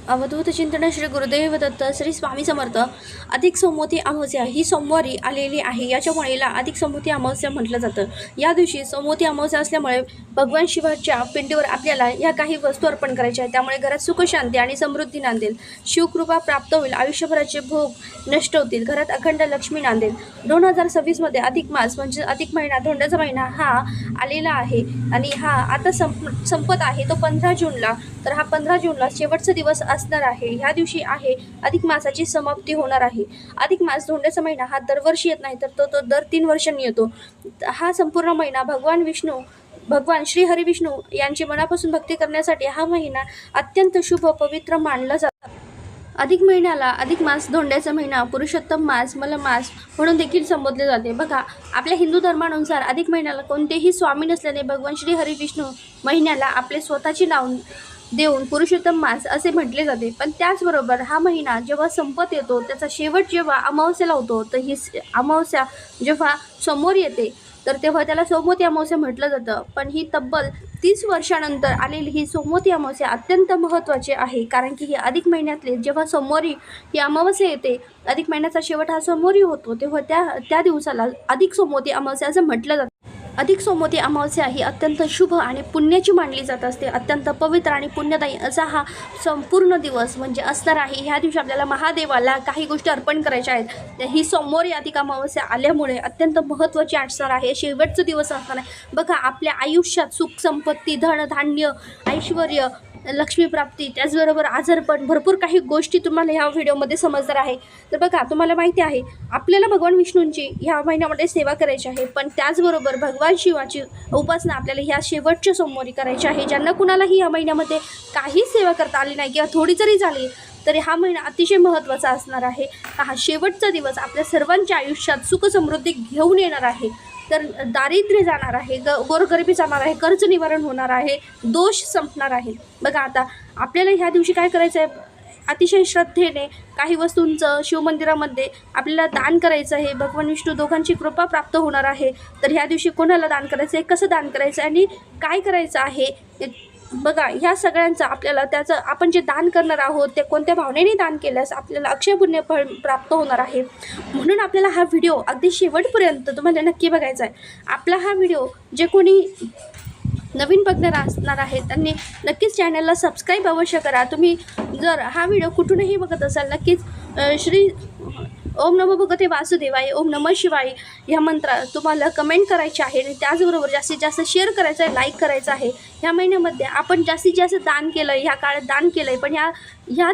अवधूत चिंतन श्री गुरुदेव दत्त श्री स्वामी समर्थ. अधिक सोमवती अमावस्या ही सोमवारी आलेली आहे. याच्यामुळे हिला अधिक सोमवती अमावस्या म्हटलं जातं. या दिवशी सोमवती अमावस्या असल्यामुळे भगवान शिवाच्या पिंडीवर आपल्याला या काही वस्तू अर्पण करायच्या आहेत. त्यामुळे घरात सुख शांती आणि समृद्धी नांदेल. शिवकृपा प्राप्त होईल. आयुष्यभराचे भोग नष्ट होतील. घरात अखंड लक्ष्मी नांदेल. 2026 मध्ये अधिक मास म्हणजे अधिक महिना, धोंड्याचा महिना हा आलेला आहे आणि हा आता संपत आहे तो 15 जूनला. तर हा 15 जूनला शेवटचा दिवस असणार आहे. ह्या दिवशी आहे अधिक मासाची समाप्ती होणार आहे. अधिक मास धोंड्याचा महिना हा दरवर्षी येत नाही, तर तो दर 3 वर्षांनी येतो. हा संपूर्ण महिना भगवान श्री हरी विष्णू यांची मनापासून भक्ती करण्यासाठी हा महिना अत्यंत शुभ पवित्र मानला जातो. अधिक महिन्याला अधिक मास, धोंड्याचा महिना, पुरुषोत्तम मास, मलमास म्हणून देखील संबोधले जाते. बघा, आपल्या हिंदू धर्मानुसार अधिक महिन्याला कोणतेही स्वामी नसल्याने भगवान श्री हरी विष्णू महिन्याला आपले स्वतःचे नाव देऊन पुरुषोत्तम मास असे म्हटले जाते. पण त्याचबरोबर हा महिना जेव्हा संपत येतो, त्याचा शेवट जेव्हा अमावस्याला होतो, तर ही अमावस्या जेव्हा समोर येते तर तेव्हा त्याला सोमवती अमावस्या म्हटलं जातं. पण ही तब्बल 30 वर्षानंतर आलेली ही सोमवती अमावस्या अत्यंत महत्त्वाची आहे. कारण की ही अधिक महिन्यातले जेव्हा सोमवारी ही अमावस्या येते, अधिक महिन्याचा शेवट हा सोमवारी होतो, तेव्हा त्या दिवसाला अधिक सोमवती अमावस्या असं म्हटलं जातं. अधिक सोमवती अमावस्या ही अत्यंत शुभ आणि पुण्याची मानली जात असते. अत्यंत पवित्र आणि पुण्यदायी असा हा संपूर्ण दिवस म्हणजे असणार आहे. ह्या दिवशी आपल्याला महादेवाला काही गोष्टी अर्पण करायच्या आहेत. ही सोमवारी अधिक अमावस्या आल्यामुळे अत्यंत महत्त्वाची असणार आहे. शेवटचा दिवस असणार आहे. बघा, आपल्या आयुष्यात सुख संपत्ती, धन धान्य, ऐश्वर्य, लक्ष्मी प्राप्ती, त्याचबरोबर आजारपण, भरपूर काही गोष्टी तुम्हाला ह्या व्हिडिओमध्ये समजणार आहे. तर बघा, तुम्हाला माहिती आहे आपल्याला भगवान विष्णूंची ह्या महिन्यामध्ये सेवा करायची आहे. पण त्याचबरोबर भगवान शिवाची उपासना आपल्याला ह्या शेवटच्या सोमवारी करायची आहे. ज्यांना कुणालाही या महिन्यामध्ये काही सेवा करता आली नाही किंवा थोडी जरी झाली तरी हा महिना अतिशय महत्त्वाचा असणार आहे. हा शेवटचा दिवस आपल्या सर्वांच्या आयुष्यात सुख समृद्धी घेऊन येणार आहे. तर दारिद्र्य जाणार आहे, गोरगरिबी जाणार आहे, कर्ज निवारण होणार आहे, दोष संपणार आहे. बघा, आता आपल्याला ह्या दिवशी काय करायचं आहे, अतिशय श्रद्धेने काही वस्तूंचं शिवमंदिरामध्ये आपल्याला दान करायचं आहे. भगवान विष्णू दोघांची कृपा प्राप्त होणार आहे. तर ह्या दिवशी कोणाला दान करायचं आहे, कसं दान करायचं आहे आणि काय करायचं आहे, बघा, ह्या सगळ्यांचं आपल्याला त्याचं आपण जे दान करणार आहोत ते कोणत्या भावनेने दान केल्यास आपल्याला अक्षय पुण्य फळ प्राप्त होणार आहे. म्हणून आपल्याला हा व्हिडिओ अगदी शेवटपर्यंत तुम्हाला नक्की बघायचा आहे. आपला हा व्हिडिओ जे कोणी नवीन बघणार असणार आहे त्यांनी नक्कीच चॅनलला सबस्क्राईब अवश्य करा. तुम्ही जर हा व्हिडिओ कुठूनही बघत असाल, नक्कीच श्री ओम नमो भगवते वासुदेवाय, ओम नमः शिवाय ह्या मंत्र तुम्हाला कमेंट करायचे आहे आणि त्याचबरोबर जास्तीत जास्त शेअर करायचं आहे, लाईक करायचं आहे. ह्या महिन्यामध्ये आपण जास्तीत जास्त दान केलं आहे, ह्या काळात दान केलं आहे, पण ह्या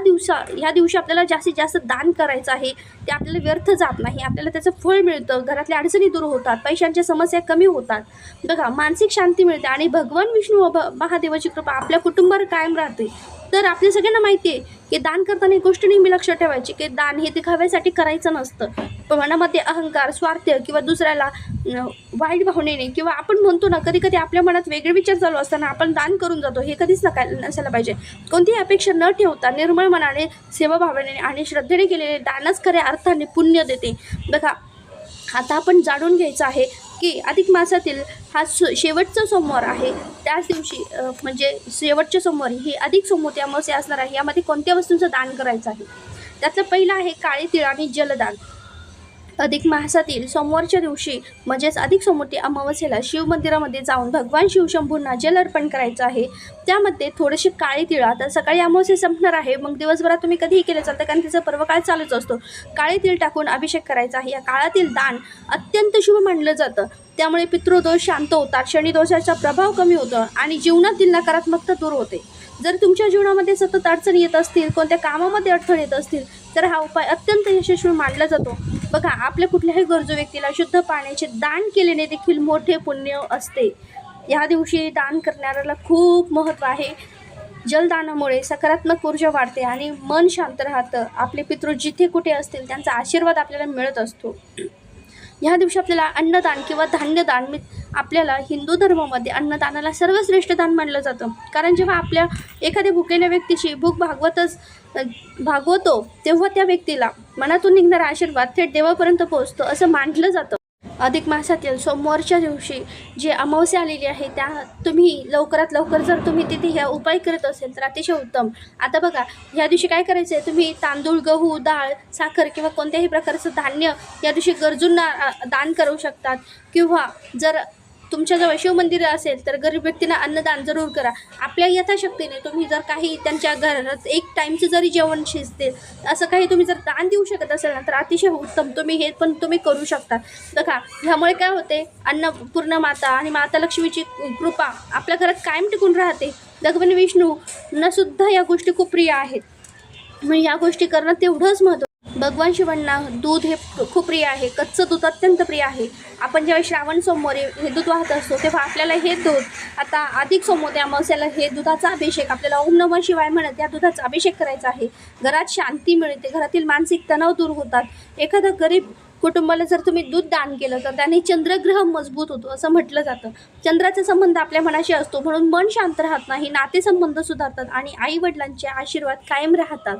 दिवशी आपल्याला जास्तीत जास्त दान करायचं आहे. ते आपल्याला व्यर्थ जात नाही, आपल्याला त्याचं फळ मिळतं. घरातल्या अडचणी दूर होतात, पैशांच्या समस्या कमी होतात. बघा, मानसिक शांती मिळते आणि भगवान विष्णू महादेवाची कृपा आपल्या कुटुंबावर कायम राहते. तर आपल्या सगळ्यांना माहिती आहे की दान करताना एक गोष्ट नेहमी लक्षात ठेवायची की दान हे दिखाव्यासाठी करायचं नसतं. पण मनामध्ये अहंकार, स्वार्थ किंवा दुसऱ्याला वाईट भावनेने किंवा आपण म्हणतो ना, कधी कधी आपल्या मनात वेगळे विचार चालू असताना आपण दान करून जातो. हे कधीच नसायला पाहिजे. कोणतीही अपेक्षा न ठेवता निर्मळ मनाने, सेवाभावनेने आणि श्रद्धेने केलेले दानच खऱ्या अर्थाने पुण्य देते. बघा, आता आपण जाणून घ्यायचं आहे की अधिक मासातील हा शेवटचा सोमवार आहे. त्याच दिवशी म्हणजे शेवटच्या सोमवारी ही अधिक सोमवती अमावस्या असणार आहे. यामध्ये कोणत्या वस्तूंचं दान करायचं आहे, त्यातलं पहिलं आहे काळे तीळ आणि जलदान. अधिक मासातील सोमवारच्या दिवशी म्हणजेच अधिक सोमवती अमावस्येला शिव मंदिरामध्ये जाऊन भगवान शिवशंभूंना जल अर्पण करायचं आहे. त्यामध्ये थोडेसे काळे तीळ, आता सकाळी अमावस्या संपणार आहे, मग दिवसभरात तुम्ही कधीही केलं चालतं कारण तिचा पर्वकाळ चालूच असतो. काळे तीळ टाकून अभिषेक करायचा आहे. या काळातील दान अत्यंत शुभ मानलं जातं. त्यामुळे पितृदोष शांत होतात, शनिदोषाचा प्रभाव कमी होतो आणि जीवनातील नकारात्मकता दूर होते. जर तुमच्या जीवनामध्ये सतत अडचणी येत असतील, कोणत्या कामामध्ये अडथळे येत असतील, तर हा उपाय अत्यंत यशस्वी मानला जातो. बघा, आपल्या कुठल्याही गरजू व्यक्तीला शुद्ध पाण्याचे दान केल्याने देखील मोठे पुण्य असते. या दिवशी दान करणाऱ्याला खूप महत्त्व आहे. जलदानामुळे सकारात्मक ऊर्जा वाढते आणि मन शांत राहतं. आपले पितृ जिथे कुठे असतील त्यांचा आशीर्वाद आपल्याला मिळत असतो. ह्या दिवशी आपल्याला अन्नदान किंवा धान्यदान, आपल्याला हिंदू धर्मामध्ये अन्नदानाला सर्वश्रेष्ठ दान मानलं जातं. कारण जेव्हा आपल्या एखाद्या भुकेल्या व्यक्तीची भूक भागवतो तेव्हा त्या व्यक्तीला मनातून निघणारा आशीर्वाद थेट देवापर्यंत पोहोचतो असं मानलं जातं. अधिक मासातील सोमवारच्या दिवशी जी अमावस्या आलेली आहे त्या तुम्ही लवकरात लवकर जर तुम्ही तिथे ह्या उपाय करत असेल तर अतिशय उत्तम. आता बघा, ह्या दिवशी काय करायचं आहे, तुम्ही तांदूळ, गहू, डाळ, साखर किंवा कोणत्याही प्रकारचं धान्य या दिवशी गरजूंना दान करू शकतात. किंवा जर तुमच्याजवळ शिवमंदिर असेल तर गरीब व्यक्तींना अन्नदान जरूर करा. आपल्या यथाशक्तीने तुम्ही जर काही त्यांच्या घरात एक टाईमचं जरी जेवण शिजते असं काही तुम्ही जर दान देऊ शकत असेल ना तर अतिशय उत्तम. तुम्ही हे पण तुम्ही करू शकता. बघा, ह्यामुळे काय होते, अन्नपूर्ण माता आणि माता लक्ष्मीची कृपा आपल्या घरात कायम टिकून राहते. भगवान विष्णूंना सुद्धा या गोष्टी खूप प्रिय आहेत. मग या गोष्टी करणं तेवढंच महत्त्वाचं. भगवान शिवांना दूध हे खूप प्रिय आहे. कच्चं दूध अत्यंत प्रिय आहे. आपण जेव्हा श्रावण सोमवारी हे दूध वाहत असतो तेव्हा आपल्याला हे दूध, आता अधिक सोमवारी अमावस्याला हे दुधाचा अभिषेक, आपल्याला ओम नमः शिवाय म्हणत या दुधाचा अभिषेक करायचा आहे. घरात शांती मिळते, घरातील मानसिक तणाव दूर होतात. एखादा गरीब कुटुंबाला जर तुम्ही दूध दान केलं तर त्याने चंद्रग्रह मजबूत होतो असं म्हटलं जातं. चंद्राचा संबंध आपल्या मनाशी असतो म्हणून मन शांत राहत नाही, नातेसंबंध सुधारतात आणि आई वडिलांचे आशीर्वाद कायम राहतात.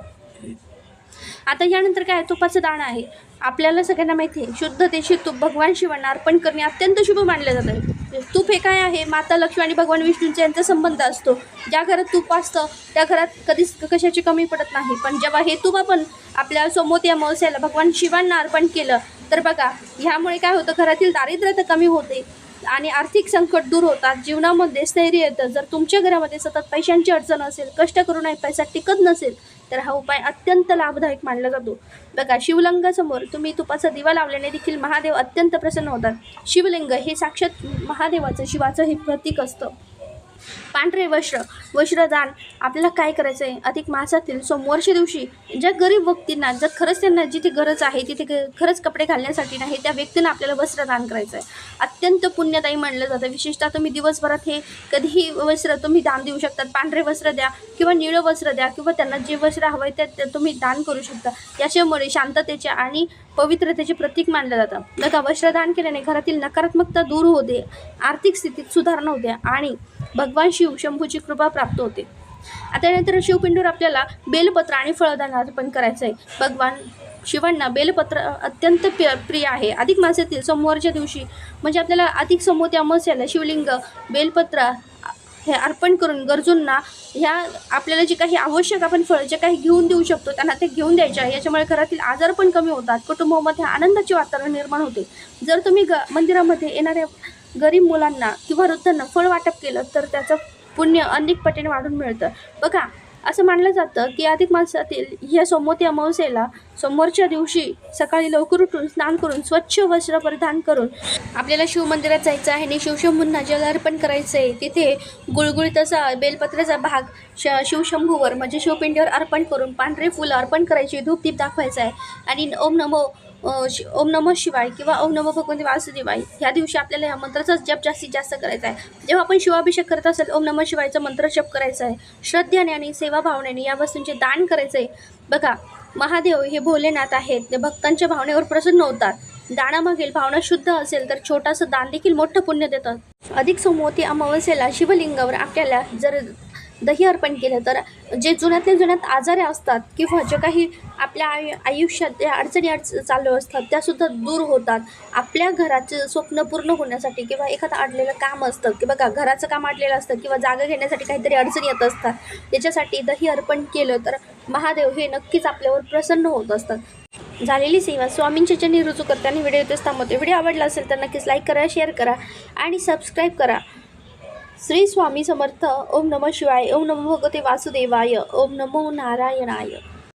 आता यानंतर काय, तुपाचं दान आहे. आपल्याला सगळ्यांना माहिती आहे, शुद्ध देशी तूप भगवान शिवांना अर्पण करणे अत्यंत शुभ मानले जाते. तूप हे काय आहे, माता लक्ष्मी आणि भगवान विष्णूंचा यांचा संबंध असतो. ज्या घरात तूप असतं त्या घरात कधीच कशाची कमी पडत नाही. पण जेव्हा हे तूप आपण आपल्या सोमवती अमावस्याला भगवान शिवांना अर्पण केलं तर बघा, ह्यामुळे काय होतं, घरातील दारिद्र्यता कमी होते आणि आर्थिक संकट दूर होतात. जीवनामध्ये स्थैर्य येतं. जर तुमच्या घरामध्ये सतत पैशांची अडचण असेल, कष्ट करूनही पैसा टिकत नसेल तर हा उपाय अत्यंत लाभदायक मानला जातो. बघा, शिवलिंगासमोर तुम्ही तुपाचा दिवा लावल्याने देखील महादेव अत्यंत प्रसन्न होतात. शिवलिंग हे साक्षात महादेवाचं, शिवाचं हे प्रतीक असतं. पांढरे वस्त्रदान आपल्याला काय करायचं आहे, अधिक मासातील सोमवारच्या दिवशी ज्या गरीब व्यक्तींना, जर खरंच त्यांना जिथे गरज आहे तिथे खरंच कपडे घालण्यासाठी नाही, त्या व्यक्तींना आपल्याला वस्त्रदान करायचं आहे. अत्यंत पुण्यदायी मानलं जातं. विशेषतः तुम्ही दिवसभरात हे कधीही वस्त्र तुम्ही दान देऊ शकतात. पांढरे वस्त्र द्या किंवा निळं वस्त्र द्या किंवा त्यांना जे वस्त्र हवं आहे ते तुम्ही दान करू शकता. याच्यामुळे शांततेचे आणि पवित्रतेचे प्रतीक मानलं जातं. बघा, वस्त्रदान केल्याने घरातील नकारात्मकता दूर होते, आर्थिक स्थितीत सुधारणा होते आणि भगवान शिव शंभूची कृपा प्राप्त होते. आता त्यानंतर शिवपिंडीवर आपल्याला बेलपत्र आणि फळदान अर्पण करायचं आहे. भगवान शिवांना बेलपत्र अत्यंत प्रिय आहे. अधिक मासातील सोमवारच्या दिवशी म्हणजे आपल्याला अधिक सोमवती अमावस्याला शिवलिंग, बेलपत्र हे अर्पण करून गरजूंना ह्या आपल्याला जे काही आवश्यक आपण फळ जे काही घेऊन देऊ शकतो त्यांना ते घेऊन द्यायचे आहे. याच्यामुळे घरातील आजार पण कमी होतात, कुटुंबामध्ये आनंदाचे वातावरण निर्माण होते. जर तुम्ही मंदिरामध्ये येणाऱ्या गरीब मुलांना किंवा वृद्धांना फळ वाटप केलं तर त्याचं पुण्य अनेक पटीने वाढून मिळतं. बघा, असं मानलं जातं की अधिक मासातील ह्या सोमवती अमावस्येला सोमवारच्या दिवशी सकाळी लवकर उठून स्नान करून स्वच्छ वस्त्र परिधान करून आपल्याला शिवमंदिरात जायचं आहे आणि शिवशंभूंना जल अर्पण करायचं आहे. तिथे गुळगुळीत असा बेलपत्राचा भाग शिवशंभूवर म्हणजे शिवपिंडीवर अर्पण करून पांढरे फुलं अर्पण करायची, धूपदीप दाखवायचा आहे आणि ओम नमः शिवाय किंवा ओम नमो भगवते वासुदेवाय ह्या दिवशी आपल्याला या मंत्राचा जप जास्तीत जास्त करायचा आहे. जेव्हा आपण शिवाभिषेक करत असेल ओम नमः शिवायचा मंत्र जप करायचा आहे. श्रद्धेने आणि सेवाभावनेने या वस्तूंचे दान करायचं आहे. बघा, महादेव हे भोलेनाथ आहेत, ते भक्तांच्या भावनेवर प्रसन्न होतात. दानामागील भावना शुद्ध असेल तर छोटासं दान देखील मोठं पुण्य देतात. अधिक सोमवती अमावस्येला शिवलिंगावर आपल्याला जर दही अर्पण केलं तर जे जुन्यात आजारे असतात किंवा जे काही आपल्या आयुष्यात त्या अडचणी चालू असतात त्यासुद्धा दूर होतात. आपल्या घराचं स्वप्न पूर्ण होण्यासाठी किंवा एखादं अडलेलं काम असतं की बघा, घराचं काम अडलेलं असतं किंवा जागा घेण्यासाठी काहीतरी अडचणी येत असतात, त्याच्यासाठी दही अर्पण केलं तर महादेव हे नक्कीच आपल्यावर प्रसन्न होत असतात. झालेली सेवा स्वामींच्या चरणी रुजू करताना व्हिडिओ इथेच थांबवते. व्हिडिओ आवडला असेल तर नक्कीच लाईक करा, शेअर करा आणि सबस्क्राईब करा. श्री स्वामी समर्थ. ओम नमः शिवाय. ओम नमो भगवते वासुदेवाय. ओम नमो नारायणाय.